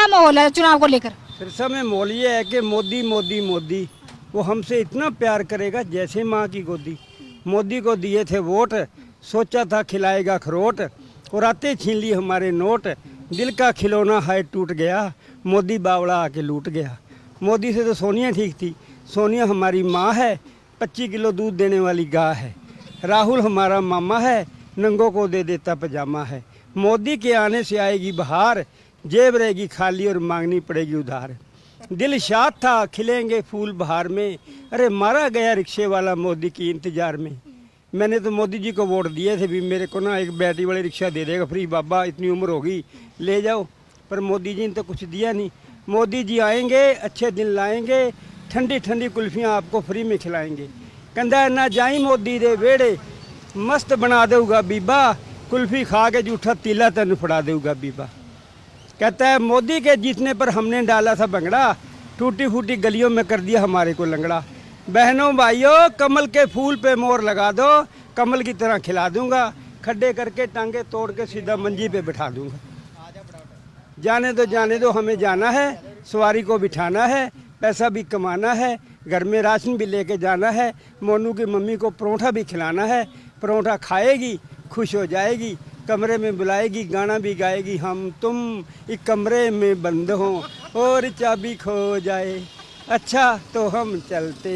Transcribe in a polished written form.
क्या माहौल है चुनाव को लेकर? सिरसा में माहौल ये है कि मोदी मोदी मोदी वो हमसे इतना प्यार करेगा जैसे माँ की गोदी। मोदी को दिए थे वोट, सोचा था खिलाएगा अखरोट, और आते छीन लिए हमारे नोट। दिल का खिलौना है टूट गया, मोदी बावड़ा आके लूट गया। मोदी से तो सोनिया ठीक थी, सोनिया हमारी माँ है, 25 किलो दूध देने वाली गाय है। राहुल हमारा मामा है, नंगों को दे देता पजामा है। मोदी के आने से आएगी बहार, जेब रहेगी खाली और मांगनी पड़ेगी उधार। दिल शाद था खिलेंगे फूल बहार में, अरे मारा गया रिक्शे वाला मोदी की इंतजार में। मैंने तो मोदी जी को वोट दिए थे, भी मेरे को ना एक बैटरी वाली रिक्शा दे देगा फ्री, बाबा इतनी उम्र होगी ले जाओ, पर मोदी जी ने तो कुछ दिया नहीं। मोदी जी आएंगे, अच्छे दिन लाएंगे, ठंडी ठंडी कुल्फियाँ आपको फ्री में खिलाएंगे। कहता ना जाई मोदी दे वेड़े, मस्त बना देगा बीबा, कुल्फी खा के जूठा तीला तन फड़ा देगा बीबा। कहता है मोदी के जीतने पर हमने डाला था भंगड़ा, टूटी फूटी गलियों में कर दिया हमारे को लंगड़ा। बहनों भाइयों कमल के फूल पे मोर लगा दो, कमल की तरह खिला दूंगा, खड्डे करके टांगे तोड़ के सीधा मंजी पे बिठा दूंगा। जाने दो हमें जाना है, सवारी को बिठाना है, पैसा भी कमाना है, घर में राशन भी लेके जाना है। मोनू की मम्मी को परोठा भी खिलाना है, परोठा खाएगी खुश हो जाएगी, कमरे में बुलाएगी गाना भी गाएगी। हम तुम एक कमरे में बंद हों और चाबी खो जाए, अच्छा तो हम चलते हैं।